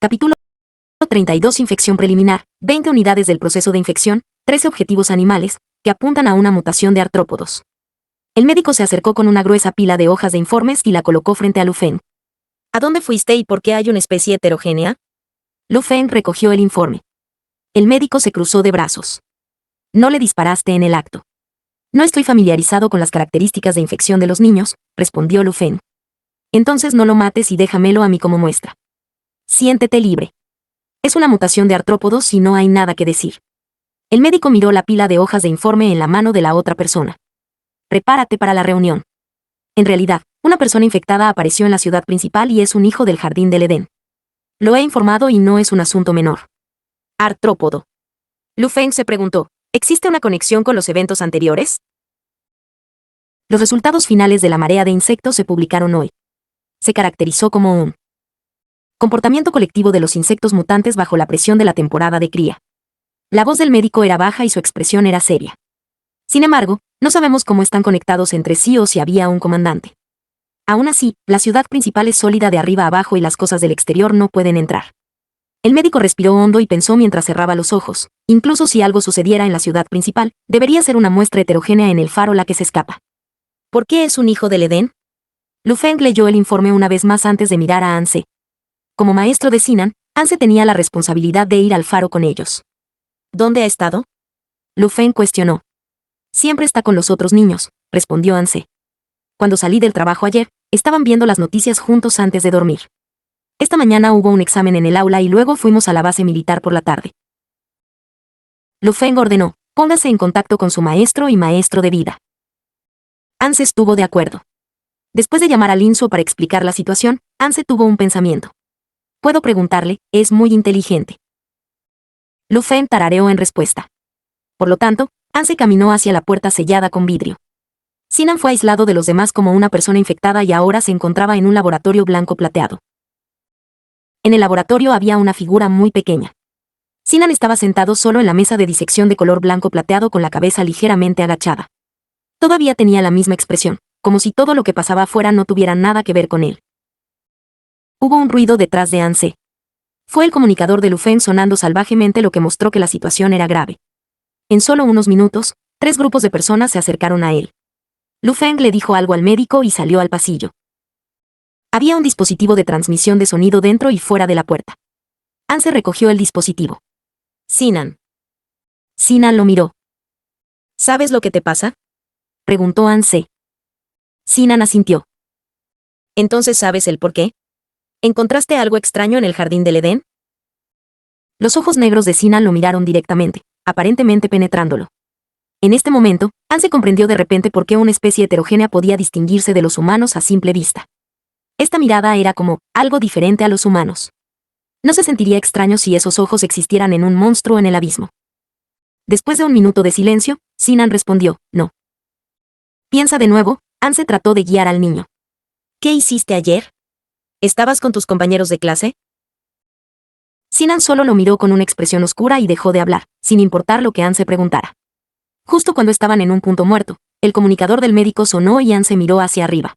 Capítulo 32. Infección preliminar. 20 unidades del proceso de infección, 13 objetivos animales, que apuntan a una mutación de artrópodos. El médico se acercó con una gruesa pila de hojas de informes y la colocó frente a Lu Feng. ¿A dónde fuiste y por qué hay una especie heterogénea? Lu Feng recogió el informe. El médico se cruzó de brazos. No le disparaste en el acto. No estoy familiarizado con las características de infección de los niños, respondió Lu Feng. Entonces no lo mates y déjamelo a mí como muestra. Siéntete libre. Es una mutación de artrópodos y no hay nada que decir. El médico miró la pila de hojas de informe en la mano de la otra persona. Prepárate para la reunión. En realidad, una persona infectada apareció en la ciudad principal y es un hijo del Jardín del Edén. Lo he informado y no es un asunto menor. Artrópodo. Lu Feng se preguntó, ¿existe una conexión con los eventos anteriores? Los resultados finales de la marea de insectos se publicaron hoy. Se caracterizó como un comportamiento colectivo de los insectos mutantes bajo la presión de la temporada de cría. La voz del médico era baja y su expresión era seria. Sin embargo, no sabemos cómo están conectados entre sí o si había un comandante. Aún así, la ciudad principal es sólida de arriba a abajo y las cosas del exterior no pueden entrar. El médico respiró hondo y pensó mientras cerraba los ojos. Incluso si algo sucediera en la ciudad principal, debería ser una muestra heterogénea en el faro la que se escapa. ¿Por qué es un hijo del Edén? Lu Feng leyó el informe una vez más antes de mirar a Anse. Como maestro de Sinan, Anse tenía la responsabilidad de ir al faro con ellos. ¿Dónde ha estado? Lu Feng cuestionó. Siempre está con los otros niños, respondió Anse. Cuando salí del trabajo ayer, estaban viendo las noticias juntos antes de dormir. Esta mañana hubo un examen en el aula y luego fuimos a la base militar por la tarde. Lu Feng ordenó, póngase en contacto con su maestro y maestro de vida. Anse estuvo de acuerdo. Después de llamar a Linsuo para explicar la situación, Anse tuvo un pensamiento. Puedo preguntarle, es muy inteligente. Lu Feng tarareó en respuesta. Por lo tanto, Anse caminó hacia la puerta sellada con vidrio. Sinan fue aislado de los demás como una persona infectada y ahora se encontraba en un laboratorio blanco plateado. En el laboratorio había una figura muy pequeña. Sinan estaba sentado solo en la mesa de disección de color blanco plateado con la cabeza ligeramente agachada. Todavía tenía la misma expresión, como si todo lo que pasaba afuera no tuviera nada que ver con él. Hubo un ruido detrás de Anse. Fue el comunicador de Lu Feng sonando salvajemente, lo que mostró que la situación era grave. En solo unos minutos, 3 grupos de personas se acercaron a él. Lu Feng le dijo algo al médico y salió al pasillo. Había un dispositivo de transmisión de sonido dentro y fuera de la puerta. Anse recogió el dispositivo. Sinan. Sinan lo miró. ¿Sabes lo que te pasa? Preguntó Anse. Sinan asintió. ¿Entonces sabes el por qué? ¿Encontraste algo extraño en el Jardín del Edén? Los ojos negros de Sinan lo miraron directamente, aparentemente penetrándolo. En este momento, Anse comprendió de repente por qué una especie heterogénea podía distinguirse de los humanos a simple vista. Esta mirada era como algo diferente a los humanos. No se sentiría extraño si esos ojos existieran en un monstruo en el abismo. Después de un minuto de silencio, Sinan respondió, no. Piensa de nuevo, Anse trató de guiar al niño. ¿Qué hiciste ayer? ¿Estabas con tus compañeros de clase? Sinan solo lo miró con una expresión oscura y dejó de hablar, sin importar lo que Anse preguntara. Justo cuando estaban en un punto muerto, el comunicador del médico sonó y Anse miró hacia arriba.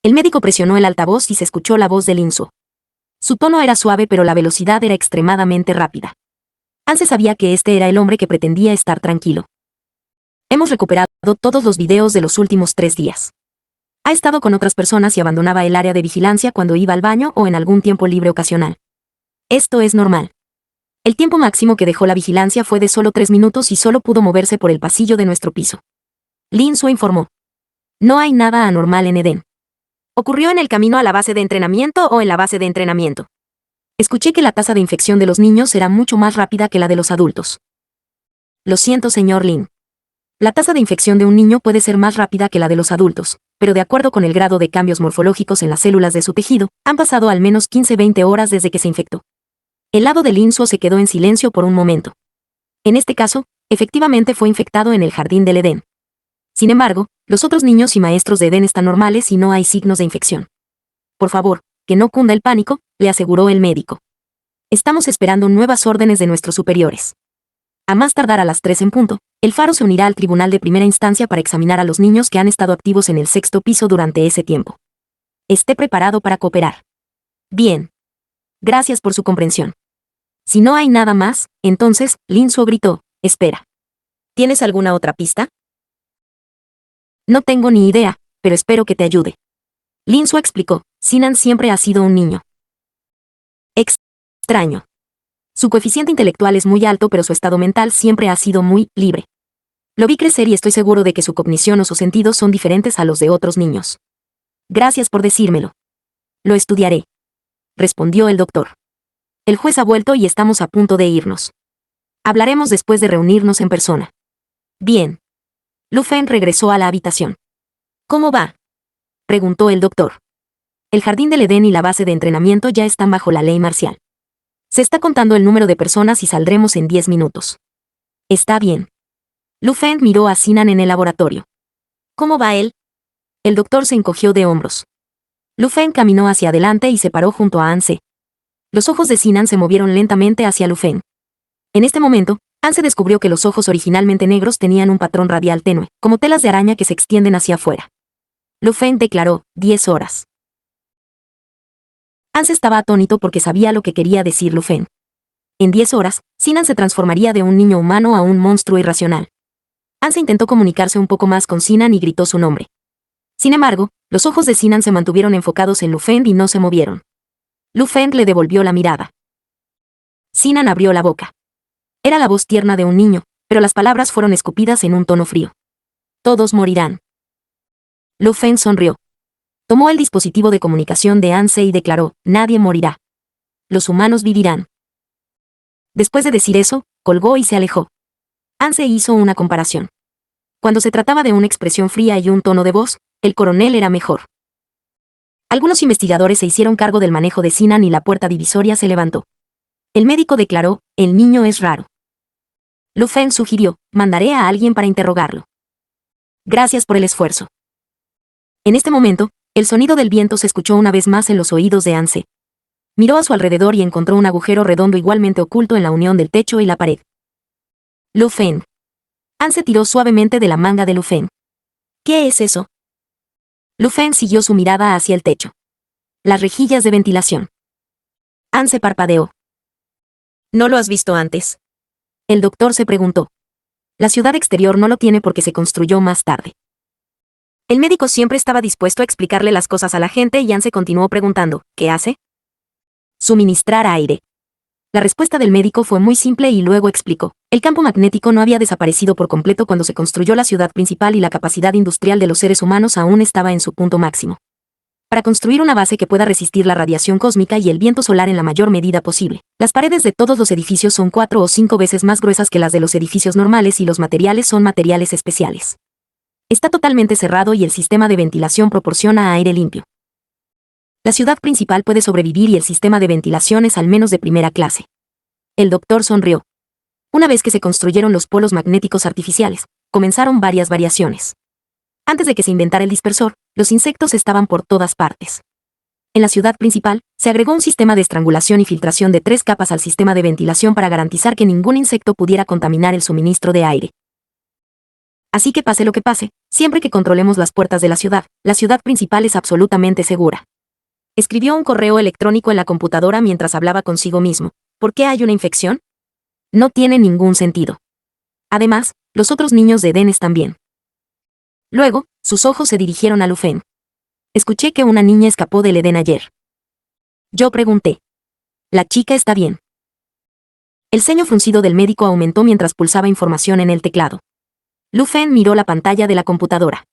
El médico presionó el altavoz y se escuchó la voz de Linsuo. Su tono era suave pero la velocidad era extremadamente rápida. Anse sabía que este era el hombre que pretendía estar tranquilo. Hemos recuperado todos los videos de los últimos 3 días. Ha estado con otras personas y abandonaba el área de vigilancia cuando iba al baño o en algún tiempo libre ocasional. Esto es normal. El tiempo máximo que dejó la vigilancia fue de solo 3 minutos y solo pudo moverse por el pasillo de nuestro piso. Linsuo informó. No hay nada anormal en Edén. ¿Ocurrió en el camino a la base de entrenamiento o en la base de entrenamiento? Escuché que la tasa de infección de los niños era mucho más rápida que la de los adultos. Lo siento, señor Lin. La tasa de infección de un niño puede ser más rápida que la de los adultos, pero de acuerdo con el grado de cambios morfológicos en las células de su tejido, han pasado al menos 15-20 horas desde que se infectó. El lado de Linsuo se quedó en silencio por un momento. En este caso, efectivamente fue infectado en el Jardín del Edén. Sin embargo, los otros niños y maestros de Edén están normales y no hay signos de infección. Por favor, que no cunda el pánico, le aseguró el médico. Estamos esperando nuevas órdenes de nuestros superiores. A más tardar a las 3 en punto, el faro se unirá al tribunal de primera instancia para examinar a los niños que han estado activos en el 6º piso durante ese tiempo. Esté preparado para cooperar. Bien. Gracias por su comprensión. Si no hay nada más, entonces, Lin Suo gritó, espera. ¿Tienes alguna otra pista? No tengo ni idea, pero espero que te ayude. Lin Suo explicó, Sinan siempre ha sido un niño extraño. Su coeficiente intelectual es muy alto, pero su estado mental siempre ha sido muy libre. Lo vi crecer y estoy seguro de que su cognición o sus sentidos son diferentes a los de otros niños. Gracias por decírmelo. Lo estudiaré. Respondió el doctor. El juez ha vuelto y estamos a punto de irnos. Hablaremos después de reunirnos en persona. Bien. Lu Feng regresó a la habitación. ¿Cómo va? Preguntó el doctor. El jardín del Edén y la base de entrenamiento ya están bajo la ley marcial. Se está contando el número de personas y saldremos en 10 minutos. Está bien. Lu Feng miró a Sinan en el laboratorio. ¿Cómo va él? El doctor se encogió de hombros. Lu Feng caminó hacia adelante y se paró junto a Anse. Los ojos de Sinan se movieron lentamente hacia Lu Feng. En este momento, Anse descubrió que los ojos originalmente negros tenían un patrón radial tenue, como telas de araña que se extienden hacia afuera. Lu Feng declaró, 10 horas. Anse estaba atónito porque sabía lo que quería decir Lu Feng. En 10 horas, Sinan se transformaría de un niño humano a un monstruo irracional. Anse intentó comunicarse un poco más con Sinan y gritó su nombre. Sin embargo, los ojos de Sinan se mantuvieron enfocados en Lu Feng y no se movieron. Lu Feng le devolvió la mirada. Sinan abrió la boca. Era la voz tierna de un niño, pero las palabras fueron escupidas en un tono frío. Todos morirán. Lu Feng sonrió. Tomó el dispositivo de comunicación de Anse y declaró, nadie morirá. Los humanos vivirán. Después de decir eso, colgó y se alejó. Anse hizo una comparación. Cuando se trataba de una expresión fría y un tono de voz, el coronel era mejor. Algunos investigadores se hicieron cargo del manejo de Sinan y la puerta divisoria se levantó. El médico declaró, el niño es raro. Lu Feng sugirió, mandaré a alguien para interrogarlo. Gracias por el esfuerzo. En este momento, el sonido del viento se escuchó una vez más en los oídos de Anse. Miró a su alrededor y encontró un agujero redondo igualmente oculto en la unión del techo y la pared. Lu Feng. Anse tiró suavemente de la manga de Lu Feng. ¿Qué es eso? Lu Feng siguió su mirada hacia el techo. Las rejillas de ventilación. Anse parpadeó. ¿No lo has visto antes? El doctor se preguntó. La ciudad exterior no lo tiene porque se construyó más tarde. El médico siempre estaba dispuesto a explicarle las cosas a la gente y Anse continuó preguntando, ¿qué hace? Suministrar aire. La respuesta del médico fue muy simple y luego explicó. El campo magnético no había desaparecido por completo cuando se construyó la ciudad principal y la capacidad industrial de los seres humanos aún estaba en su punto máximo. Para construir una base que pueda resistir la radiación cósmica y el viento solar en la mayor medida posible, las paredes de todos los edificios son 4 o 5 veces más gruesas que las de los edificios normales y los materiales son materiales especiales. Está totalmente cerrado y el sistema de ventilación proporciona aire limpio. La ciudad principal puede sobrevivir y el sistema de ventilación es al menos de primera clase. El doctor sonrió. Una vez que se construyeron los polos magnéticos artificiales, comenzaron varias variaciones. Antes de que se inventara el dispersor, los insectos estaban por todas partes. En la ciudad principal, se agregó un sistema de estrangulación y filtración de 3 capas al sistema de ventilación para garantizar que ningún insecto pudiera contaminar el suministro de aire. Así que pase lo que pase, siempre que controlemos las puertas de la ciudad principal es absolutamente segura. Escribió un correo electrónico en la computadora mientras hablaba consigo mismo. ¿Por qué hay una infección? No tiene ningún sentido. Además, los otros niños de Edén están bien. Luego, sus ojos se dirigieron a Lu Feng. Escuché que una niña escapó del Edén ayer. Yo pregunté. La chica está bien. El ceño fruncido del médico aumentó mientras pulsaba información en el teclado. Lu Feng miró la pantalla de la computadora.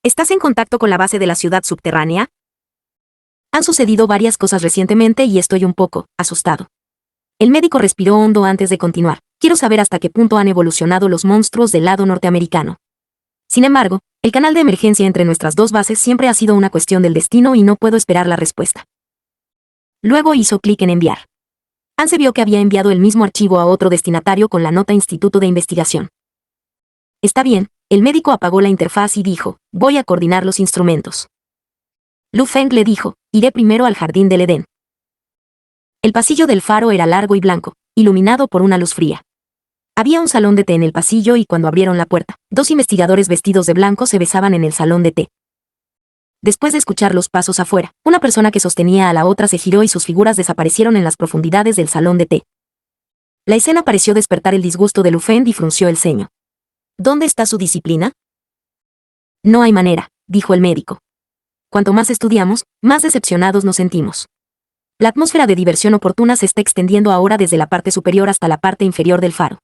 ¿Estás en contacto con la base de la ciudad subterránea? Han sucedido varias cosas recientemente y estoy un poco asustado. El médico respiró hondo antes de continuar. Quiero saber hasta qué punto han evolucionado los monstruos del lado norteamericano. Sin embargo, el canal de emergencia entre nuestras dos bases siempre ha sido una cuestión del destino y no puedo esperar la respuesta. Luego hizo clic en enviar. Anse vio que había enviado el mismo archivo a otro destinatario con la nota Instituto de Investigación. Está bien, el médico apagó la interfaz y dijo, voy a coordinar los instrumentos. Lu Feng le dijo, iré primero al jardín del Edén. El pasillo del faro era largo y blanco, iluminado por una luz fría. Había un salón de té en el pasillo y cuando abrieron la puerta, 2 investigadores vestidos de blanco se besaban en el salón de té. Después de escuchar los pasos afuera, una persona que sostenía a la otra se giró y sus figuras desaparecieron en las profundidades del salón de té. La escena pareció despertar el disgusto de Lu Feng y frunció el ceño. ¿Dónde está su disciplina? No hay manera, dijo el médico. Cuanto más estudiamos, más decepcionados nos sentimos. La atmósfera de diversión oportuna se está extendiendo ahora desde la parte superior hasta la parte inferior del faro.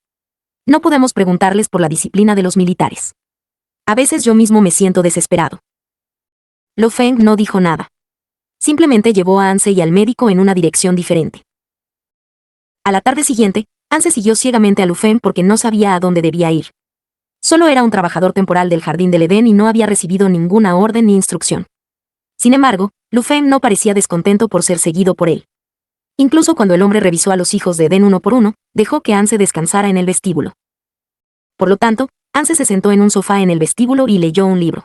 No podemos preguntarles por la disciplina de los militares. A veces yo mismo me siento desesperado. Lu Feng no dijo nada. Simplemente llevó a Anse y al médico en una dirección diferente. A la tarde siguiente, Anse siguió ciegamente a Lu Feng porque no sabía a dónde debía ir. Solo era un trabajador temporal del Jardín del Edén y no había recibido ninguna orden ni instrucción. Sin embargo, Lu Feng no parecía descontento por ser seguido por él. Incluso cuando el hombre revisó a los hijos de Edén uno por uno, dejó que Anse descansara en el vestíbulo. Por lo tanto, Anse se sentó en un sofá en el vestíbulo y leyó un libro.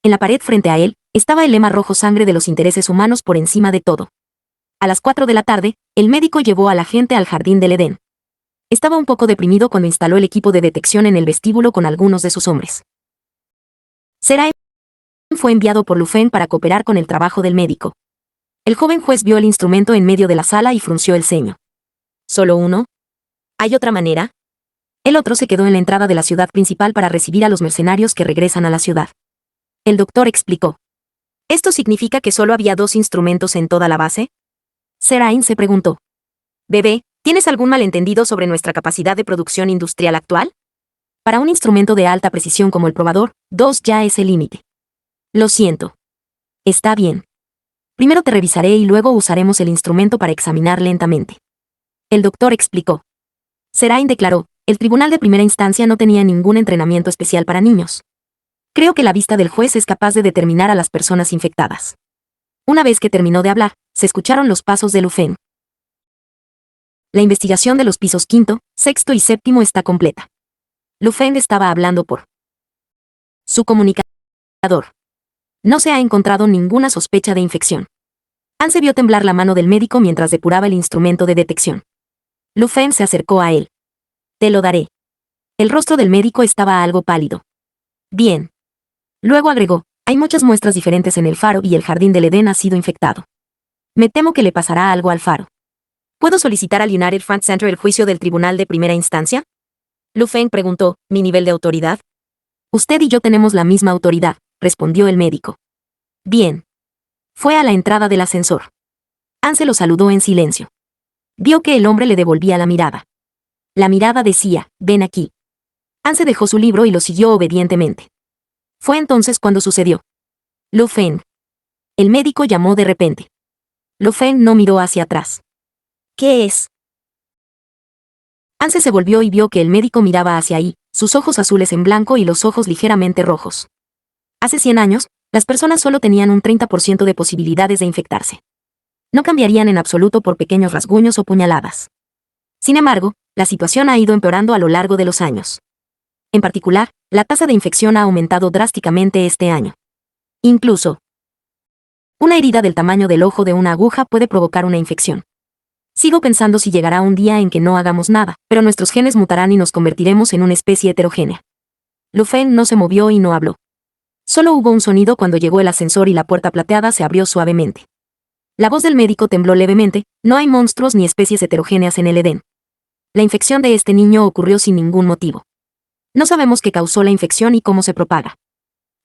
En la pared frente a él, estaba el lema rojo sangre de los intereses humanos por encima de todo. A las 4 de la tarde, el médico llevó a la gente al Jardín del Edén. Estaba un poco deprimido cuando instaló el equipo de detección en el vestíbulo con algunos de sus hombres. Serain fue enviado por Lu Feng para cooperar con el trabajo del médico. El joven juez vio el instrumento en medio de la sala y frunció el ceño. ¿Solo uno? ¿Hay otra manera? El otro se quedó en la entrada de la ciudad principal para recibir a los mercenarios que regresan a la ciudad. El doctor explicó. ¿Esto significa que solo había 2 instrumentos en toda la base? Serain se preguntó. Bebé, ¿tienes algún malentendido sobre nuestra capacidad de producción industrial actual? Para un instrumento de alta precisión como el probador, 2 ya es el límite. Lo siento. Está bien. Primero te revisaré y luego usaremos el instrumento para examinar lentamente. El doctor explicó. Serain declaró, el tribunal de primera instancia no tenía ningún entrenamiento especial para niños. Creo que la vista del juez es capaz de determinar a las personas infectadas. Una vez que terminó de hablar, se escucharon los pasos de Lu Feng. La investigación de los pisos 5, 6 y 7 está completa. Lu Feng estaba hablando por su comunicador. No se ha encontrado ninguna sospecha de infección. Anse vio temblar la mano del médico mientras depuraba el instrumento de detección. Lu Feng se acercó a él. Te lo daré. El rostro del médico estaba algo pálido. Bien. Luego agregó, hay muchas muestras diferentes en el faro y el Jardín del Edén ha sido infectado. Me temo que le pasará algo al faro. ¿Puedo solicitar al United Front Center el juicio del tribunal de primera instancia? Lu Feng preguntó, ¿mi nivel de autoridad? Usted y yo tenemos la misma autoridad, respondió el médico. Bien. Fue a la entrada del ascensor. Anse lo saludó en silencio. Vio que el hombre le devolvía la mirada. La mirada decía, ven aquí. Anse dejó su libro y lo siguió obedientemente. Fue entonces cuando sucedió. Lu Feng. El médico llamó de repente. Lu Feng no miró hacia atrás. ¿Qué es? Anse se volvió y vio que el médico miraba hacia ahí, sus ojos azules en blanco y los ojos ligeramente rojos. Hace 100 años, las personas solo tenían un 30% de posibilidades de infectarse. No cambiarían en absoluto por pequeños rasguños o puñaladas. Sin embargo, la situación ha ido empeorando a lo largo de los años. En particular, la tasa de infección ha aumentado drásticamente este año. Incluso, una herida del tamaño del ojo de una aguja puede provocar una infección. Sigo pensando si llegará un día en que no hagamos nada, pero nuestros genes mutarán y nos convertiremos en una especie heterogénea. Lu Feng no se movió y no habló. Solo hubo un sonido cuando llegó el ascensor y la puerta plateada se abrió suavemente. La voz del médico tembló levemente, no hay monstruos ni especies heterogéneas en el Edén. La infección de este niño ocurrió sin ningún motivo. No sabemos qué causó la infección y cómo se propaga.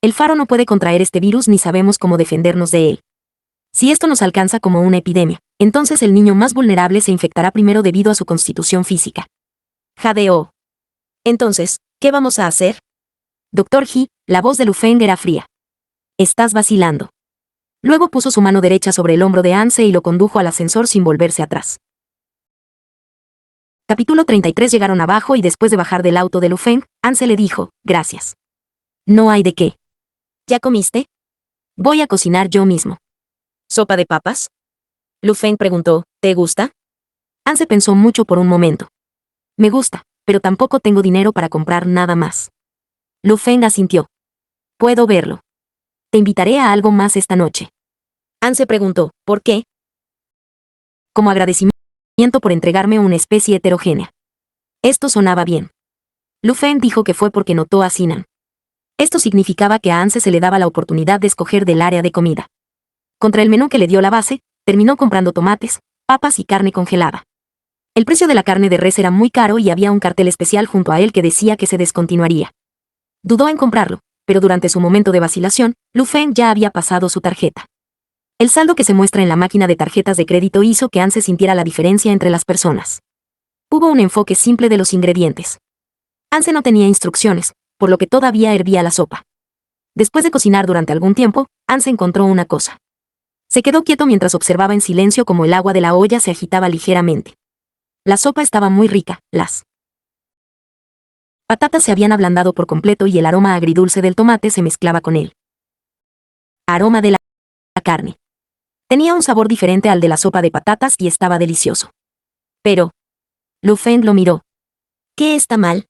El faro no puede contraer este virus ni sabemos cómo defendernos de él. Si esto nos alcanza como una epidemia, entonces el niño más vulnerable se infectará primero debido a su constitución física. Jadeó. Entonces, ¿qué vamos a hacer? Doctor He, la voz de Lu Feng era fría. Estás vacilando. Luego puso su mano derecha sobre el hombro de Anse y lo condujo al ascensor sin volverse atrás. Capítulo 33. Llegaron abajo y después de bajar del auto de Lu Feng, Anse le dijo, gracias. No hay de qué. ¿Ya comiste? Voy a cocinar yo mismo. ¿Sopa de papas? Lu Feng preguntó, ¿te gusta? Anse pensó mucho por un momento. Me gusta, pero tampoco tengo dinero para comprar nada más. Lu Feng asintió. Puedo verlo. Te invitaré a algo más esta noche. Anse preguntó, ¿por qué? Como agradecimiento por entregarme una especie heterogénea. Esto sonaba bien. Lu Feng dijo que fue porque notó a Sinan. Esto significaba que a Anse se le daba la oportunidad de escoger del área de comida. Contra el menú que le dio la base, terminó comprando tomates, papas y carne congelada. El precio de la carne de res era muy caro y había un cartel especial junto a él que decía que se descontinuaría. Dudó en comprarlo, pero durante su momento de vacilación, Lu Feng ya había pasado su tarjeta. El saldo que se muestra en la máquina de tarjetas de crédito hizo que Anse sintiera la diferencia entre las personas. Hubo un enfoque simple de los ingredientes. Anse no tenía instrucciones, por lo que todavía hervía la sopa. Después de cocinar durante algún tiempo, Anse encontró una cosa. Se quedó quieto mientras observaba en silencio cómo el agua de la olla se agitaba ligeramente. La sopa estaba muy rica, las patatas se habían ablandado por completo y el aroma agridulce del tomate se mezclaba con el aroma de la carne. Tenía un sabor diferente al de la sopa de patatas y estaba delicioso. Pero Lu Feng lo miró. ¿Qué está mal?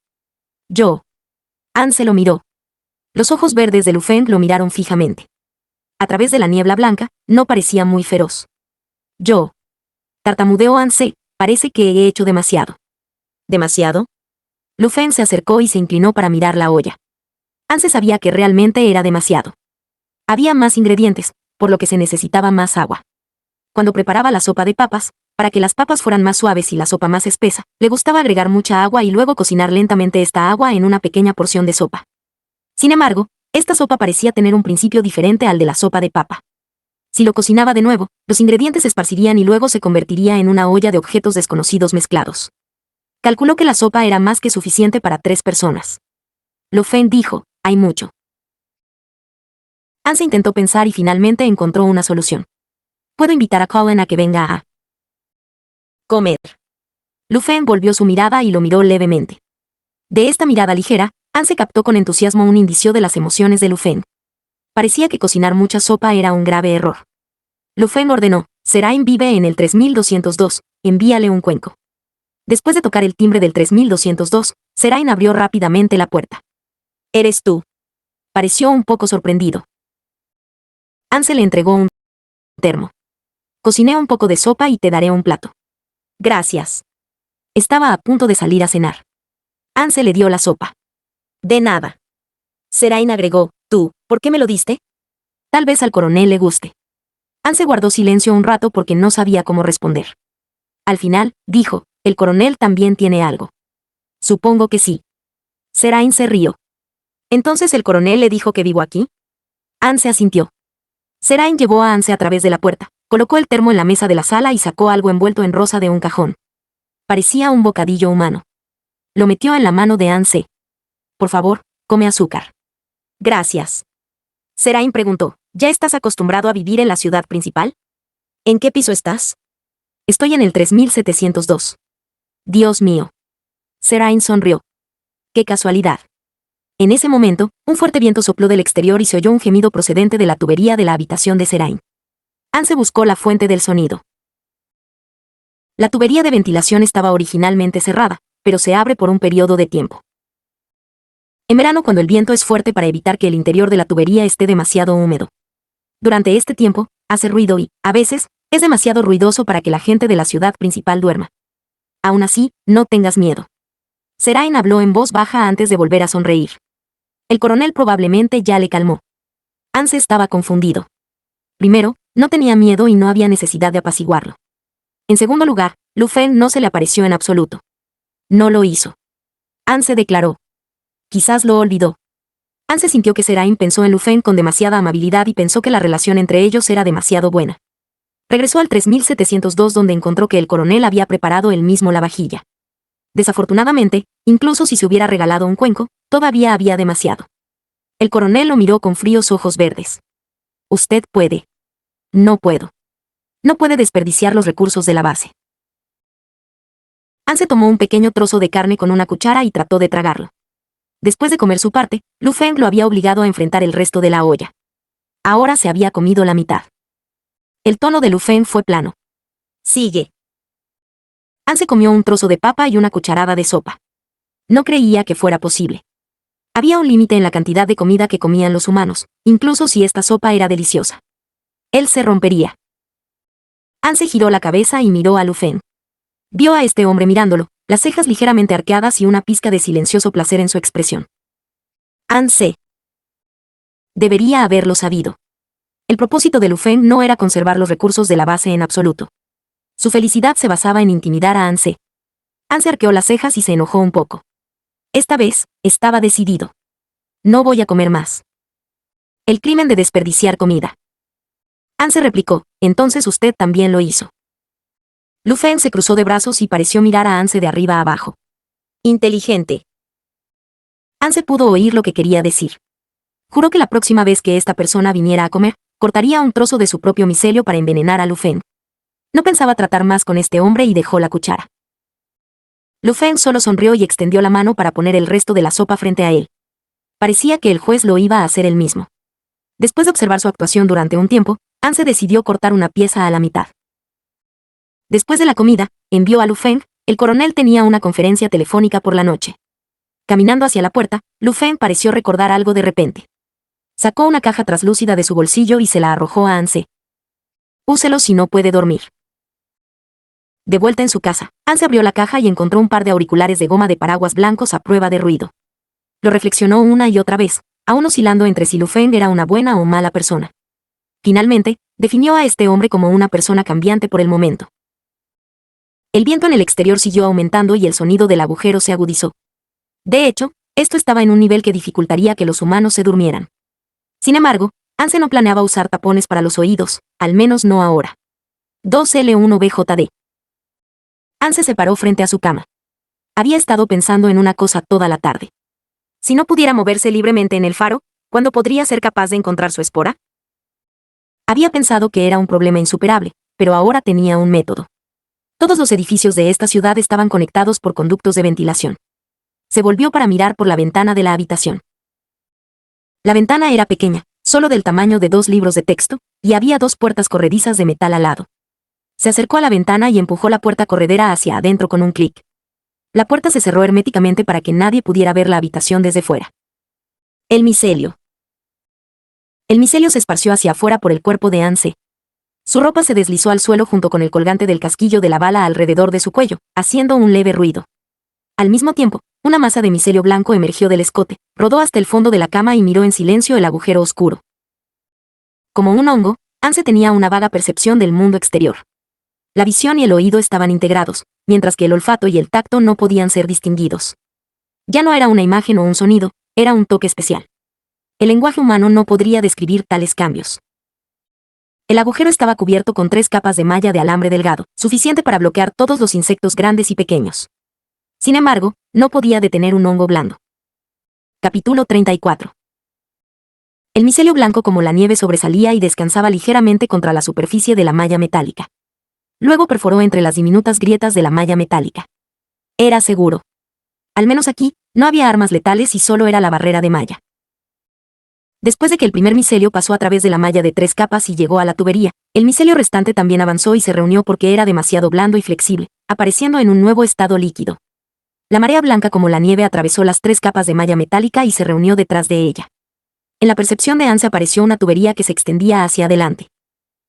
Yo. Anse lo miró. Los ojos verdes de Lu Feng lo miraron fijamente. A través de la niebla blanca, no parecía muy feroz. Yo. Tartamudeó Anse, parece que he hecho demasiado. ¿Demasiado? Lu Feng se acercó y se inclinó para mirar la olla. Anse sabía que realmente era demasiado. Había más ingredientes, por lo que se necesitaba más agua. Cuando preparaba la sopa de papas, para que las papas fueran más suaves y la sopa más espesa, le gustaba agregar mucha agua y luego cocinar lentamente esta agua en una pequeña porción de sopa. Sin embargo, esta sopa parecía tener un principio diferente al de la sopa de papa. Si lo cocinaba de nuevo, los ingredientes se esparcirían y luego se convertiría en una olla de objetos desconocidos mezclados. Calculó que la sopa era más que suficiente para 3 personas. Lu Feng dijo, hay mucho. Anse intentó pensar y finalmente encontró una solución. Puedo invitar a Colin a que venga a comer. Lu Feng volvió su mirada y lo miró levemente. De esta mirada ligera, Anse captó con entusiasmo un indicio de las emociones de Lu Feng. Parecía que cocinar mucha sopa era un grave error. Lu Feng ordenó, Serain vive en el 3202, envíale un cuenco. Después de tocar el timbre del 3202, Serain abrió rápidamente la puerta. ¿Eres tú? Pareció un poco sorprendido. Anse le entregó un termo. Cociné un poco de sopa y te daré un plato. Gracias. Estaba a punto de salir a cenar. Anse le dio la sopa. De nada. Serain agregó, ¿tú, por qué me lo diste? Tal vez al coronel le guste. Anse guardó silencio un rato porque no sabía cómo responder. Al final, dijo, el coronel también tiene algo. Supongo que sí. Serain se rió. ¿Entonces el coronel le dijo que vivo aquí? Anse asintió. Serain llevó a Anse a través de la puerta, colocó el termo en la mesa de la sala y sacó algo envuelto en rosa de un cajón. Parecía un bocadillo humano. Lo metió en la mano de Anse. Por favor, come azúcar. Gracias. Serain preguntó, ¿ya estás acostumbrado a vivir en la ciudad principal? ¿En qué piso estás? Estoy en el 3702. Dios mío. Serain sonrió. ¡Qué casualidad! En ese momento, un fuerte viento sopló del exterior y se oyó un gemido procedente de la tubería de la habitación de Serain. Anse buscó la fuente del sonido. La tubería de ventilación estaba originalmente cerrada, pero se abre por un periodo de tiempo. En verano, cuando el viento es fuerte para evitar que el interior de la tubería esté demasiado húmedo. Durante este tiempo, hace ruido y, a veces, es demasiado ruidoso para que la gente de la ciudad principal duerma. Aún así, no tengas miedo. Serain habló en voz baja antes de volver a sonreír. El coronel probablemente ya le calmó. Anse estaba confundido. Primero, no tenía miedo y no había necesidad de apaciguarlo. En segundo lugar, Lu Feng no se le apareció en absoluto. No lo hizo. Anse declaró. Quizás lo olvidó. Anse sintió que Serain pensó en Lu Feng con demasiada amabilidad y pensó que la relación entre ellos era demasiado buena. Regresó al 3702 donde encontró que el coronel había preparado él mismo la vajilla. Desafortunadamente, incluso si se hubiera regalado un cuenco, todavía había demasiado. El coronel lo miró con fríos ojos verdes. Usted puede. No puedo. No puede desperdiciar los recursos de la base. Anse tomó un pequeño trozo de carne con una cuchara y trató de tragarlo. Después de comer su parte, Lu Feng lo había obligado a enfrentar el resto de la olla. Ahora se había comido la mitad. El tono de Lu Feng fue plano. Sigue. Anse comió un trozo de papa y una cucharada de sopa. No creía que fuera posible. Había un límite en la cantidad de comida que comían los humanos, incluso si esta sopa era deliciosa. Él se rompería. Anse giró la cabeza y miró a Lu Feng. Vio a este hombre mirándolo, las cejas ligeramente arqueadas y una pizca de silencioso placer en su expresión. Anse. Debería haberlo sabido. El propósito de Lu Feng no era conservar los recursos de la base en absoluto. Su felicidad se basaba en intimidar a Anse. Anse arqueó las cejas y se enojó un poco. Esta vez, estaba decidido. No voy a comer más. El crimen de desperdiciar comida. Anse replicó, entonces usted también lo hizo. Lu Feng se cruzó de brazos y pareció mirar a Anse de arriba a abajo. Inteligente. Anse pudo oír lo que quería decir. Juró que la próxima vez que esta persona viniera a comer, cortaría un trozo de su propio micelio para envenenar a Lu Feng. No pensaba tratar más con este hombre y dejó la cuchara. Lu Feng solo sonrió y extendió la mano para poner el resto de la sopa frente a él. Parecía que el juez lo iba a hacer él mismo. Después de observar su actuación durante un tiempo, Anse decidió cortar una pieza a la mitad. Después de la comida, envió a Lu Feng. El coronel tenía una conferencia telefónica por la noche. Caminando hacia la puerta, Lu Feng pareció recordar algo de repente. Sacó una caja traslúcida de su bolsillo y se la arrojó a Anse. Úselo si no puede dormir. De vuelta en su casa, Anse abrió la caja y encontró un par de auriculares de goma de paraguas blancos a prueba de ruido. Lo reflexionó una y otra vez, aún oscilando entre si Lu Feng era una buena o mala persona. Finalmente, definió a este hombre como una persona cambiante por el momento. El viento en el exterior siguió aumentando y el sonido del agujero se agudizó. De hecho, esto estaba en un nivel que dificultaría que los humanos se durmieran. Sin embargo, Anse no planeaba usar tapones para los oídos, al menos no ahora. 2L1BJD. Anse se paró frente a su cama. Había estado pensando en una cosa toda la tarde. Si no pudiera moverse libremente en el faro, ¿cuándo podría ser capaz de encontrar su espora? Había pensado que era un problema insuperable, pero ahora tenía un método. Todos los edificios de esta ciudad estaban conectados por conductos de ventilación. Se volvió para mirar por la ventana de la habitación. La ventana era pequeña, solo del tamaño de 2 libros de texto, y había 2 puertas corredizas de metal al lado. Se acercó a la ventana y empujó la puerta corredera hacia adentro con un clic. La puerta se cerró herméticamente para que nadie pudiera ver la habitación desde fuera. El micelio. El micelio se esparció hacia afuera por el cuerpo de Anse. Su ropa se deslizó al suelo junto con el colgante del casquillo de la bala alrededor de su cuello, haciendo un leve ruido. Al mismo tiempo, una masa de micelio blanco emergió del escote, rodó hasta el fondo de la cama y miró en silencio el agujero oscuro. Como un hongo, Anse tenía una vaga percepción del mundo exterior. La visión y el oído estaban integrados, mientras que el olfato y el tacto no podían ser distinguidos. Ya no era una imagen o un sonido, era un toque especial. El lenguaje humano no podría describir tales cambios. El agujero estaba cubierto con 3 capas de malla de alambre delgado, suficiente para bloquear todos los insectos grandes y pequeños. Sin embargo, no podía detener un hongo blando. Capítulo 34. El micelio blanco como la nieve sobresalía y descansaba ligeramente contra la superficie de la malla metálica. Luego perforó entre las diminutas grietas de la malla metálica. Era seguro. Al menos aquí, no había armas letales y solo era la barrera de malla. Después de que el primer micelio pasó a través de la malla de 3 capas y llegó a la tubería, el micelio restante también avanzó y se reunió porque era demasiado blando y flexible, apareciendo en un nuevo estado líquido. La marea blanca como la nieve atravesó las 3 capas de malla metálica y se reunió detrás de ella. En la percepción de Anse apareció una tubería que se extendía hacia adelante.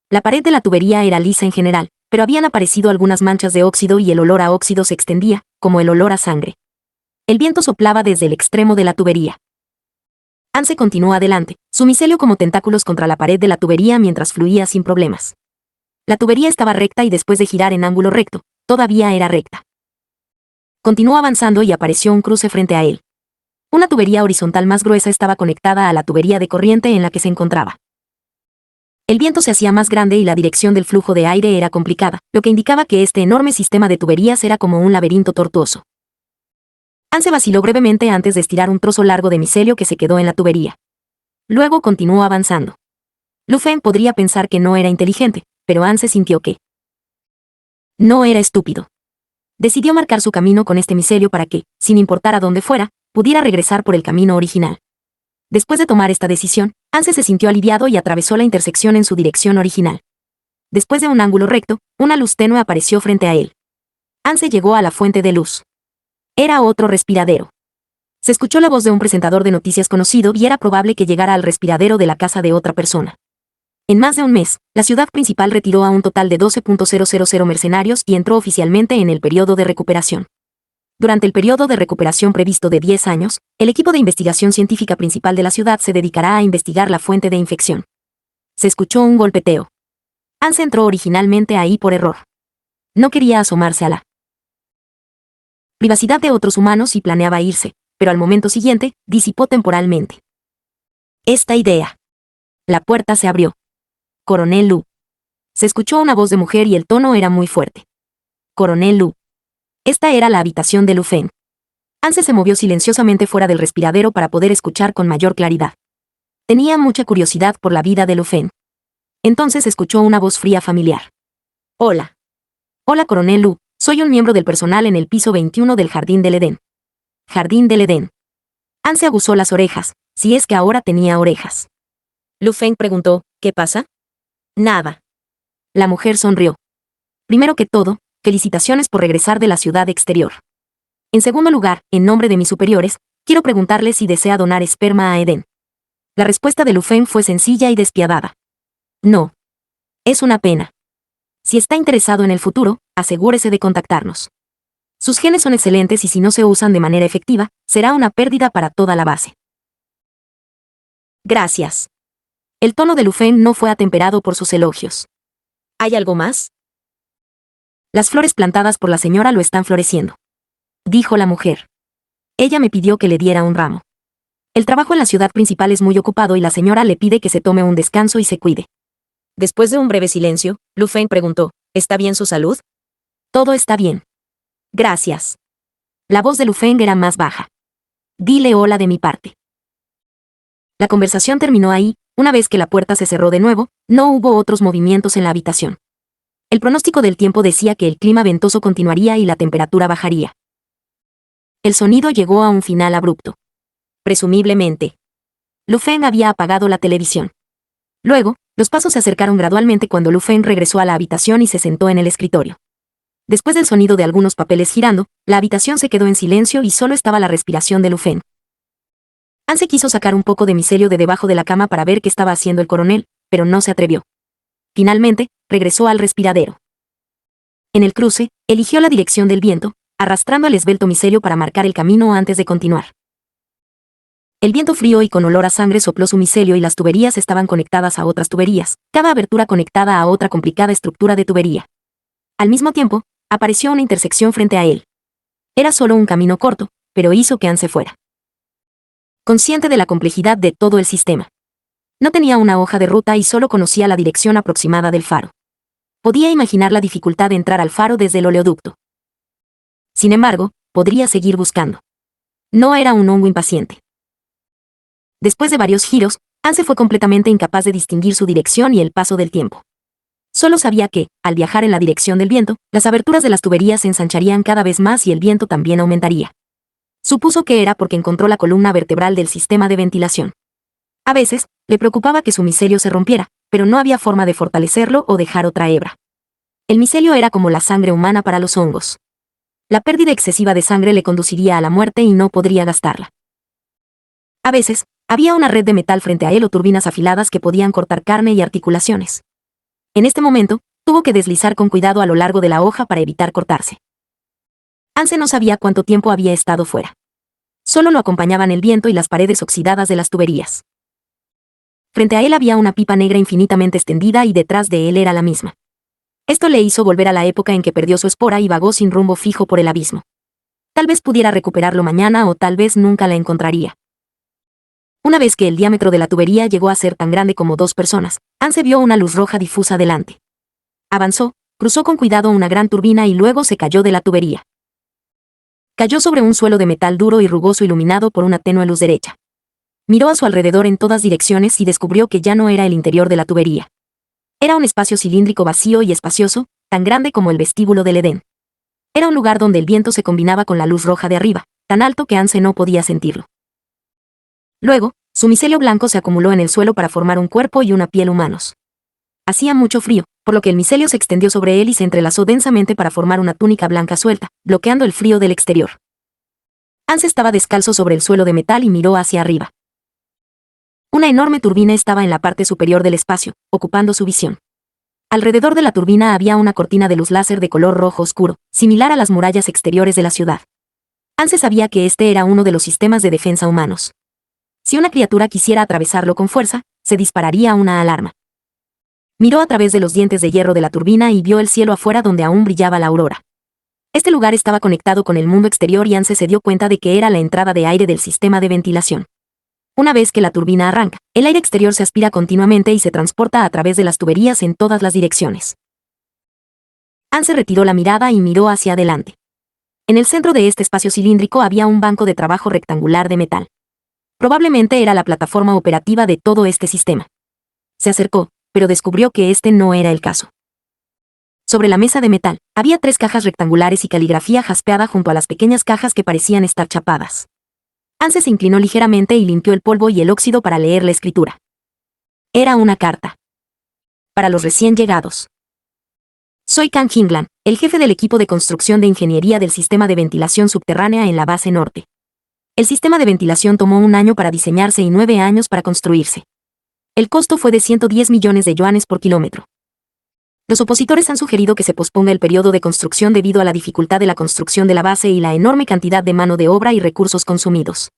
La pared de la tubería era lisa en general, pero habían aparecido algunas manchas de óxido y el olor a óxido se extendía, como el olor a sangre. El viento soplaba desde el extremo de la tubería. Anse continuó adelante, su micelio como tentáculos contra la pared de la tubería mientras fluía sin problemas. La tubería estaba recta y después de girar en ángulo recto, todavía era recta. Continuó avanzando y apareció un cruce frente a él. Una tubería horizontal más gruesa estaba conectada a la tubería de corriente en la que se encontraba. El viento se hacía más grande y la dirección del flujo de aire era complicada, lo que indicaba que este enorme sistema de tuberías era como un laberinto tortuoso. Anse vaciló brevemente antes de estirar un trozo largo de micelio que se quedó en la tubería. Luego continuó avanzando. Lu Feng podría pensar que no era inteligente, pero Anse sintió que no era estúpido. Decidió marcar su camino con este micelio para que, sin importar a dónde fuera, pudiera regresar por el camino original. Después de tomar esta decisión, Anse se sintió aliviado y atravesó la intersección en su dirección original. Después de un ángulo recto, una luz tenue apareció frente a él. Anse llegó a la fuente de luz. Era otro respiradero. Se escuchó la voz de un presentador de noticias conocido y era probable que llegara al respiradero de la casa de otra persona. En más de un mes, la ciudad principal retiró a un total de 12.000 mercenarios y entró oficialmente en el periodo de recuperación. Durante el periodo de recuperación previsto de 10 años, el equipo de investigación científica principal de la ciudad se dedicará a investigar la fuente de infección. Se escuchó un golpeteo. Anse entró originalmente ahí por error. No quería asomarse a la privacidad de otros humanos y planeaba irse, pero al momento siguiente, disipó temporalmente esta idea. La puerta se abrió. Coronel Lu. Se escuchó una voz de mujer y el tono era muy fuerte. Coronel Lu. Esta era la habitación de Lu Feng. Anse se movió silenciosamente fuera del respiradero para poder escuchar con mayor claridad. Tenía mucha curiosidad por la vida de Lu Feng. Entonces escuchó una voz fría familiar. Hola. Hola, Coronel Lu, soy un miembro del personal en el piso 21 del Jardín del Edén. Jardín del Edén. Anse aguzó las orejas, si es que ahora tenía orejas. Lu Feng preguntó, ¿qué pasa? Nada. La mujer sonrió. Primero que todo, felicitaciones por regresar de la ciudad exterior. En segundo lugar, en nombre de mis superiores, quiero preguntarle si desea donar esperma a Edén. La respuesta de Lu Feng fue sencilla y despiadada. No. Es una pena. Si está interesado en el futuro, asegúrese de contactarnos. Sus genes son excelentes y si no se usan de manera efectiva, será una pérdida para toda la base. Gracias. El tono de Lu Feng no fue atemperado por sus elogios. ¿Hay algo más? Las flores plantadas por la señora lo están floreciendo, dijo la mujer. Ella me pidió que le diera un ramo. El trabajo en la ciudad principal es muy ocupado y la señora le pide que se tome un descanso y se cuide. Después de un breve silencio, Lu Feng preguntó, ¿está bien su salud? Todo está bien. Gracias. La voz de Lu Feng era más baja. Dile hola de mi parte. La conversación terminó ahí. Una vez que la puerta se cerró de nuevo, no hubo otros movimientos en la habitación. El pronóstico del tiempo decía que el clima ventoso continuaría y la temperatura bajaría. El sonido llegó a un final abrupto. Presumiblemente, Lu Feng había apagado la televisión. Luego, los pasos se acercaron gradualmente cuando Lu Feng regresó a la habitación y se sentó en el escritorio. Después del sonido de algunos papeles girando, la habitación se quedó en silencio y solo estaba la respiración de Lu Feng. Anse quiso sacar un poco de micelio de debajo de la cama para ver qué estaba haciendo el coronel, pero no se atrevió. Finalmente, regresó al respiradero. En el cruce, eligió la dirección del viento, arrastrando el esbelto micelio para marcar el camino antes de continuar. El viento frío y con olor a sangre sopló su micelio y las tuberías estaban conectadas a otras tuberías, cada abertura conectada a otra complicada estructura de tubería. Al mismo tiempo, apareció una intersección frente a él. Era solo un camino corto, pero hizo que Anse fuera consciente de la complejidad de todo el sistema. No tenía una hoja de ruta y solo conocía la dirección aproximada del faro. Podía imaginar la dificultad de entrar al faro desde el oleoducto. Sin embargo, podría seguir buscando. No era un hongo impaciente. Después de varios giros, Anse fue completamente incapaz de distinguir su dirección y el paso del tiempo. Solo sabía que, al viajar en la dirección del viento, las aberturas de las tuberías se ensancharían cada vez más y el viento también aumentaría. Supuso que era porque encontró la columna vertebral del sistema de ventilación. A veces, le preocupaba que su micelio se rompiera, pero no había forma de fortalecerlo o dejar otra hebra. El micelio era como la sangre humana para los hongos. La pérdida excesiva de sangre le conduciría a la muerte y no podría gastarla. A veces, había una red de metal frente a él o turbinas afiladas que podían cortar carne y articulaciones. En este momento, tuvo que deslizar con cuidado a lo largo de la hoja para evitar cortarse. Anse no sabía cuánto tiempo había estado fuera. Solo lo acompañaban el viento y las paredes oxidadas de las tuberías. Frente a él había una pipa negra infinitamente extendida y detrás de él era la misma. Esto le hizo volver a la época en que perdió su espora y vagó sin rumbo fijo por el abismo. Tal vez pudiera recuperarlo mañana o tal vez nunca la encontraría. Una vez que el diámetro de la tubería llegó a ser tan grande como 2 personas, Anse vio una luz roja difusa delante. Avanzó, cruzó con cuidado una gran turbina y luego se cayó de la tubería. Cayó sobre un suelo de metal duro y rugoso iluminado por una tenue luz derecha. Miró a su alrededor en todas direcciones y descubrió que ya no era el interior de la tubería. Era un espacio cilíndrico vacío y espacioso, tan grande como el vestíbulo del Edén. Era un lugar donde el viento se combinaba con la luz roja de arriba, tan alto que Anse no podía sentirlo. Luego, su micelio blanco se acumuló en el suelo para formar un cuerpo y una piel humanos. Hacía mucho frío, por lo que el micelio se extendió sobre él y se entrelazó densamente para formar una túnica blanca suelta, bloqueando el frío del exterior. Anse estaba descalzo sobre el suelo de metal y miró hacia arriba. Una enorme turbina estaba en la parte superior del espacio, ocupando su visión. Alrededor de la turbina había una cortina de luz láser de color rojo oscuro, similar a las murallas exteriores de la ciudad. Anse sabía que este era uno de los sistemas de defensa humanos. Si una criatura quisiera atravesarlo con fuerza, se dispararía una alarma. Miró a través de los dientes de hierro de la turbina y vio el cielo afuera donde aún brillaba la aurora. Este lugar estaba conectado con el mundo exterior y Anse se dio cuenta de que era la entrada de aire del sistema de ventilación. Una vez que la turbina arranca, el aire exterior se aspira continuamente y se transporta a través de las tuberías en todas las direcciones. Anse retiró la mirada y miró hacia adelante. En el centro de este espacio cilíndrico había un banco de trabajo rectangular de metal. Probablemente era la plataforma operativa de todo este sistema. Se acercó, pero descubrió que este no era el caso. Sobre la mesa de metal, había 3 cajas rectangulares y caligrafía jaspeada junto a las pequeñas cajas que parecían estar chapadas. Anse se inclinó ligeramente y limpió el polvo y el óxido para leer la escritura. Era una carta. Para los recién llegados. Soy Kang Hinglan, el jefe del equipo de construcción de ingeniería del sistema de ventilación subterránea en la base norte. El sistema de ventilación tomó 1 año para diseñarse y 9 años para construirse. El costo fue de 110 millones de yuanes por kilómetro. Los opositores han sugerido que se posponga el periodo de construcción debido a la dificultad de la construcción de la base y la enorme cantidad de mano de obra y recursos consumidos.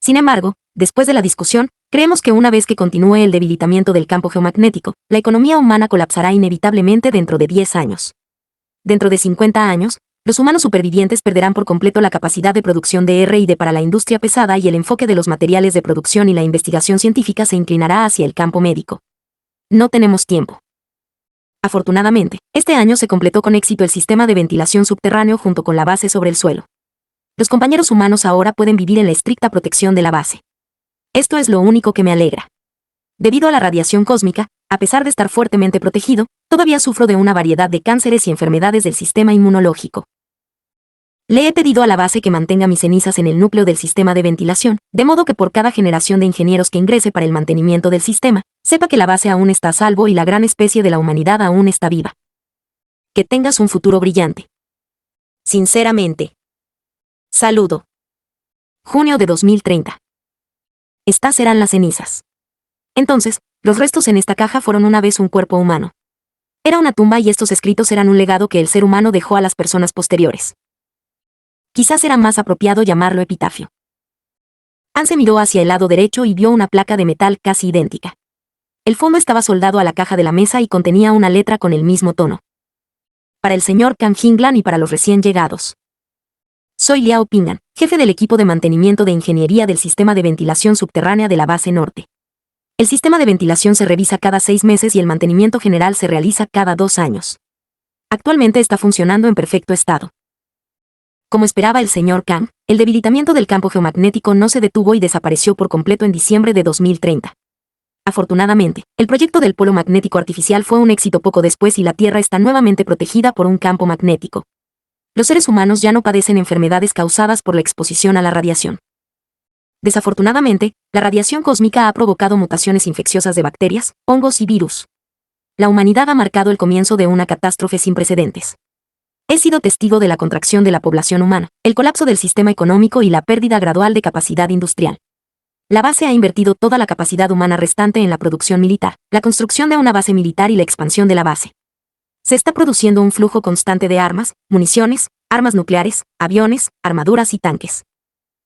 Sin embargo, después de la discusión, creemos que una vez que continúe el debilitamiento del campo geomagnético, la economía humana colapsará inevitablemente dentro de 10 años. Dentro de 50 años, los humanos supervivientes perderán por completo la capacidad de producción de R&D para la industria pesada y el enfoque de los materiales de producción y la investigación científica se inclinará hacia el campo médico. No tenemos tiempo. Afortunadamente, este año se completó con éxito el sistema de ventilación subterráneo junto con la base sobre el suelo. Los compañeros humanos ahora pueden vivir en la estricta protección de la base. Esto es lo único que me alegra. Debido a la radiación cósmica, a pesar de estar fuertemente protegido, todavía sufro de una variedad de cánceres y enfermedades del sistema inmunológico. Le he pedido a la base que mantenga mis cenizas en el núcleo del sistema de ventilación, de modo que por cada generación de ingenieros que ingrese para el mantenimiento del sistema, sepa que la base aún está a salvo y la gran especie de la humanidad aún está viva. Que tengas un futuro brillante. Sinceramente. Saludo. Junio de 2030. Estas serán las cenizas. Entonces, los restos en esta caja fueron una vez un cuerpo humano. Era una tumba y estos escritos eran un legado que el ser humano dejó a las personas posteriores. Quizás era más apropiado llamarlo epitafio. Anse miró hacia el lado derecho y vio una placa de metal casi idéntica. El fondo estaba soldado a la caja de la mesa y contenía una letra con el mismo tono. Para el señor Kang Hinglan y para los recién llegados. Soy Liao Pingan, jefe del equipo de mantenimiento de ingeniería del sistema de ventilación subterránea de la base norte. El sistema de ventilación se revisa cada 6 meses y el mantenimiento general se realiza cada 2 años. Actualmente está funcionando en perfecto estado. Como esperaba el señor Kang, el debilitamiento del campo geomagnético no se detuvo y desapareció por completo en diciembre de 2030. Afortunadamente, el proyecto del polo magnético artificial fue un éxito poco después y la Tierra está nuevamente protegida por un campo magnético. Los seres humanos ya no padecen enfermedades causadas por la exposición a la radiación. Desafortunadamente, la radiación cósmica ha provocado mutaciones infecciosas de bacterias, hongos y virus. La humanidad ha marcado el comienzo de una catástrofe sin precedentes. He sido testigo de la contracción de la población humana, el colapso del sistema económico y la pérdida gradual de capacidad industrial. La base ha invertido toda la capacidad humana restante en la producción militar, la construcción de una base militar y la expansión de la base. Se está produciendo un flujo constante de armas, municiones, armas nucleares, aviones, armaduras y tanques.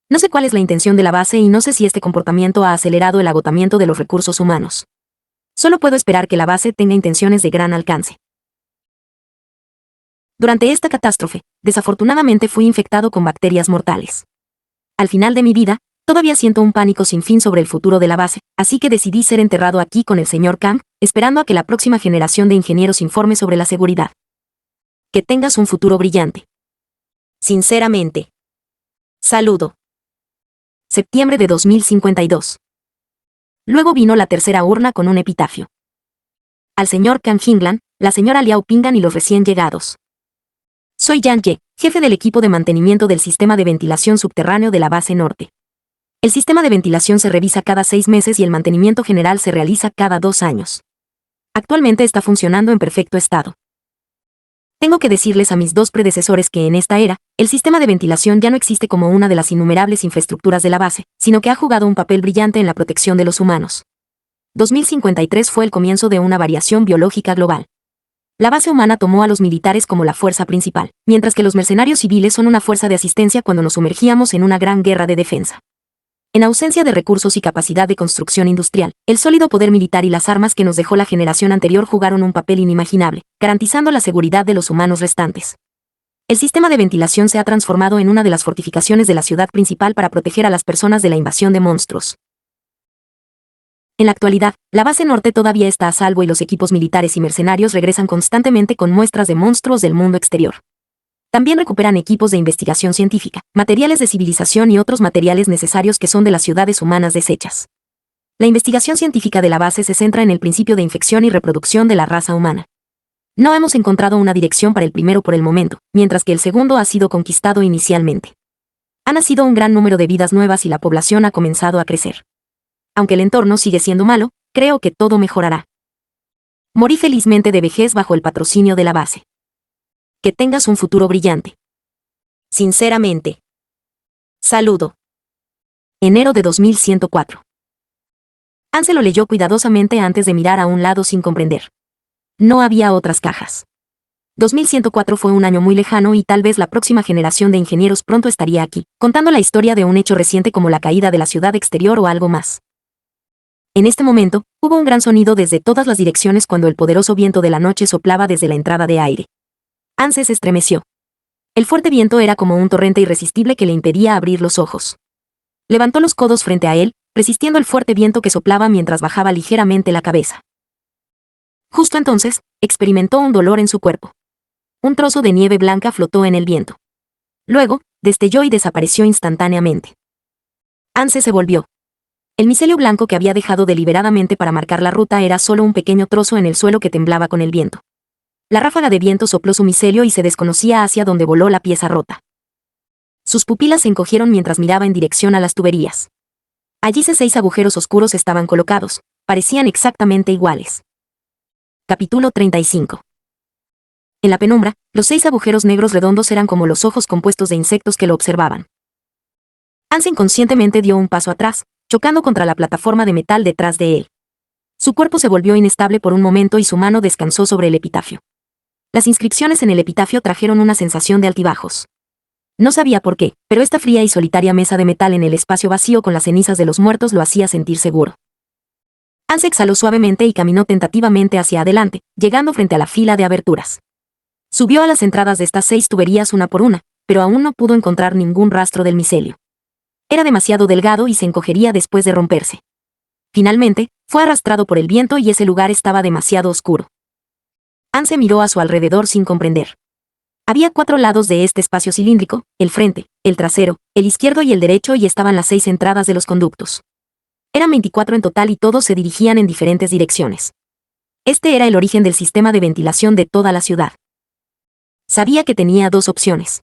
No sé cuál es la intención de la base y no sé si este comportamiento ha acelerado el agotamiento de los recursos humanos. Solo puedo esperar que la base tenga intenciones de gran alcance. Durante esta catástrofe, desafortunadamente fui infectado con bacterias mortales. Al final de mi vida, todavía siento un pánico sin fin sobre el futuro de la base, así que decidí ser enterrado aquí con el señor Kang, esperando a que la próxima generación de ingenieros informe sobre la seguridad. Que tengas un futuro brillante. Sinceramente. Saludo. Septiembre de 2052. Luego vino la tercera urna con un epitafio. Al señor Kang Hinglan, la señora Liao Pingan y los recién llegados. Soy Yang Ye, jefe del equipo de mantenimiento del sistema de ventilación subterráneo de la base norte. El sistema de ventilación se revisa cada 6 meses y el mantenimiento general se realiza cada 2 años. Actualmente está funcionando en perfecto estado. Tengo que decirles a mis 2 predecesores que en esta era, el sistema de ventilación ya no existe como una de las innumerables infraestructuras de la base, sino que ha jugado un papel brillante en la protección de los humanos. 2053 fue el comienzo de una variación biológica global. La base humana tomó a los militares como la fuerza principal, mientras que los mercenarios civiles son una fuerza de asistencia cuando nos sumergíamos en una gran guerra de defensa. En ausencia de recursos y capacidad de construcción industrial, el sólido poder militar y las armas que nos dejó la generación anterior jugaron un papel inimaginable, garantizando la seguridad de los humanos restantes. El sistema de ventilación se ha transformado en una de las fortificaciones de la ciudad principal para proteger a las personas de la invasión de monstruos. En la actualidad, la base norte todavía está a salvo y los equipos militares y mercenarios regresan constantemente con muestras de monstruos del mundo exterior. También recuperan equipos de investigación científica, materiales de civilización y otros materiales necesarios que son de las ciudades humanas deshechas. La investigación científica de la base se centra en el principio de infección y reproducción de la raza humana. No hemos encontrado una dirección para el primero por el momento, mientras que el segundo ha sido conquistado inicialmente. Ha nacido un gran número de vidas nuevas y la población ha comenzado a crecer. Aunque el entorno sigue siendo malo, creo que todo mejorará. Morí felizmente de vejez bajo el patrocinio de la base. Que tengas un futuro brillante. Sinceramente. Saludo. Enero de 2104. Anse lo leyó cuidadosamente antes de mirar a un lado sin comprender. No había otras cajas. 2104 fue un año muy lejano y tal vez la próxima generación de ingenieros pronto estaría aquí, contando la historia de un hecho reciente como la caída de la ciudad exterior o algo más. En este momento, hubo un gran sonido desde todas las direcciones cuando el poderoso viento de la noche soplaba desde la entrada de aire. Anse se estremeció. El fuerte viento era como un torrente irresistible que le impedía abrir los ojos. Levantó los codos frente a él, resistiendo el fuerte viento que soplaba mientras bajaba ligeramente la cabeza. Justo entonces, experimentó un dolor en su cuerpo. Un trozo de nieve blanca flotó en el viento. Luego, destelló y desapareció instantáneamente. Anse se volvió. El micelio blanco que había dejado deliberadamente para marcar la ruta era solo un pequeño trozo en el suelo que temblaba con el viento. La ráfaga de viento sopló su micelio y se desconocía hacia donde voló la pieza rota. Sus pupilas se encogieron mientras miraba en dirección a las tuberías. Allí 6 agujeros oscuros estaban colocados, parecían exactamente iguales. Capítulo 35. En la penumbra, los 6 agujeros negros redondos eran como los ojos compuestos de insectos que lo observaban. Anse inconscientemente dio un paso atrás, chocando contra la plataforma de metal detrás de él. Su cuerpo se volvió inestable por un momento y su mano descansó sobre el epitafio. Las inscripciones en el epitafio trajeron una sensación de altibajos. No sabía por qué, pero esta fría y solitaria mesa de metal en el espacio vacío con las cenizas de los muertos lo hacía sentir seguro. Anse exhaló suavemente y caminó tentativamente hacia adelante, llegando frente a la fila de aberturas. Subió a las entradas de estas 6 tuberías una por una, pero aún no pudo encontrar ningún rastro del micelio. Era demasiado delgado y se encogería después de romperse. Finalmente, fue arrastrado por el viento y ese lugar estaba demasiado oscuro. Anse miró a su alrededor sin comprender. Había 4 lados de este espacio cilíndrico, el frente, el trasero, el izquierdo y el derecho y estaban las 6 entradas de los conductos. Eran 24 en total y todos se dirigían en diferentes direcciones. Este era el origen del sistema de ventilación de toda la ciudad. Sabía que tenía 2 opciones.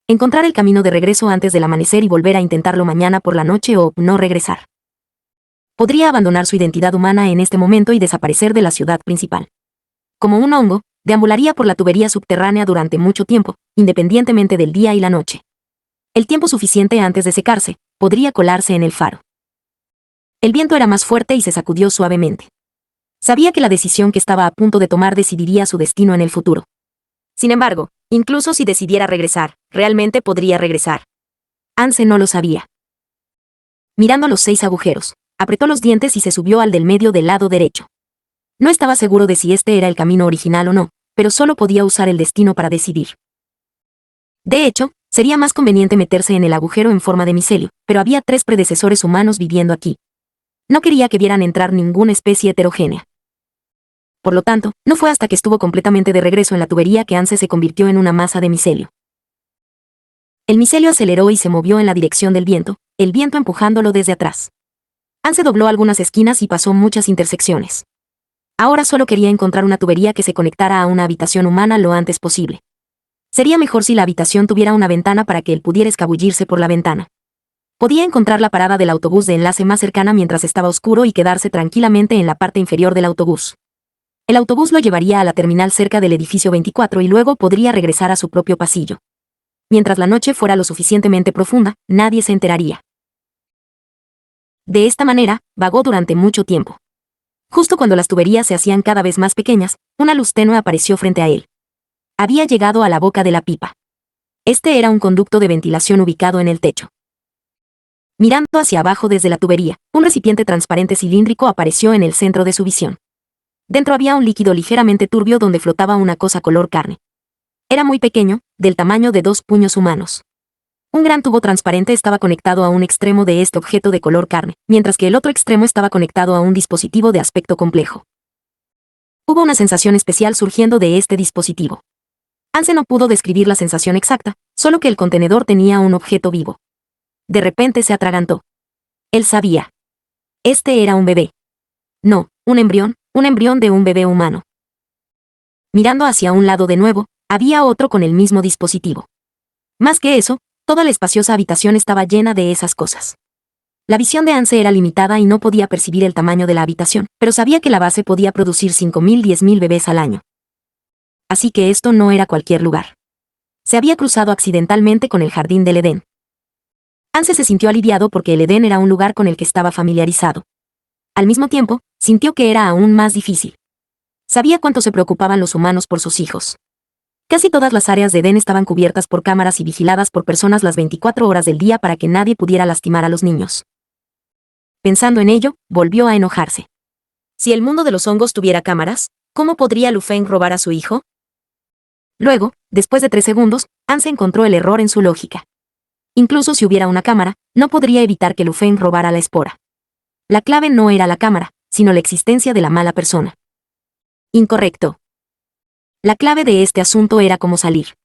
Encontrar el camino de regreso antes del amanecer y volver a intentarlo mañana por la noche o no regresar. Podría abandonar su identidad humana en este momento y desaparecer de la ciudad principal. Como un hongo, deambularía por la tubería subterránea durante mucho tiempo, independientemente del día y la noche. El tiempo suficiente antes de secarse, podría colarse en el faro. El viento era más fuerte y se sacudió suavemente. Sabía que la decisión que estaba a punto de tomar decidiría su destino en el futuro. Sin embargo, incluso si decidiera regresar, realmente podría regresar. Anse no lo sabía. Mirando los 6 agujeros, apretó los dientes y se subió al del medio del lado derecho. No estaba seguro de si este era el camino original o no, pero solo podía usar el destino para decidir. De hecho, sería más conveniente meterse en el agujero en forma de micelio, pero había 3 predecesores humanos viviendo aquí. No quería que vieran entrar ninguna especie heterogénea. Por lo tanto, no fue hasta que estuvo completamente de regreso en la tubería que Anse se convirtió en una masa de micelio. El micelio aceleró y se movió en la dirección del viento, el viento empujándolo desde atrás. Anse dobló algunas esquinas y pasó muchas intersecciones. Ahora solo quería encontrar una tubería que se conectara a una habitación humana lo antes posible. Sería mejor si la habitación tuviera una ventana para que él pudiera escabullirse por la ventana. Podía encontrar la parada del autobús de enlace más cercana mientras estaba oscuro y quedarse tranquilamente en la parte inferior del autobús. El autobús lo llevaría a la terminal cerca del edificio 24 y luego podría regresar a su propio pasillo. Mientras la noche fuera lo suficientemente profunda, nadie se enteraría. De esta manera, vagó durante mucho tiempo. Justo cuando las tuberías se hacían cada vez más pequeñas, una luz tenue apareció frente a él. Había llegado a la boca de la pipa. Este era un conducto de ventilación ubicado en el techo. Mirando hacia abajo desde la tubería, un recipiente transparente cilíndrico apareció en el centro de su visión. Dentro había un líquido ligeramente turbio donde flotaba una cosa color carne. Era muy pequeño, del tamaño de 2 puños humanos. Un gran tubo transparente estaba conectado a un extremo de este objeto de color carne, mientras que el otro extremo estaba conectado a un dispositivo de aspecto complejo. Hubo una sensación especial surgiendo de este dispositivo. Anse no pudo describir la sensación exacta, solo que el contenedor tenía un objeto vivo. De repente se atragantó. Él sabía. Este era un bebé. No, un embrión de un bebé humano. Mirando hacia un lado de nuevo, había otro con el mismo dispositivo. Más que eso, toda la espaciosa habitación estaba llena de esas cosas. La visión de Anse era limitada y no podía percibir el tamaño de la habitación, pero sabía que la base podía producir 5.000-10.000 bebés al año. Así que esto no era cualquier lugar. Se había cruzado accidentalmente con el jardín del Edén. Anse se sintió aliviado porque el Edén era un lugar con el que estaba familiarizado. Al mismo tiempo, sintió que era aún más difícil. Sabía cuánto se preocupaban los humanos por sus hijos. Casi todas las áreas de Edén estaban cubiertas por cámaras y vigiladas por personas las 24 horas del día para que nadie pudiera lastimar a los niños. Pensando en ello, volvió a enojarse. Si el mundo de los hongos tuviera cámaras, ¿cómo podría Lu Feng robar a su hijo? Luego, después de 3 segundos, Anse encontró el error en su lógica. Incluso si hubiera una cámara, no podría evitar que Lu Feng robara la espora. La clave no era la cámara, sino la existencia de la mala persona. Incorrecto. La clave de este asunto era cómo salir.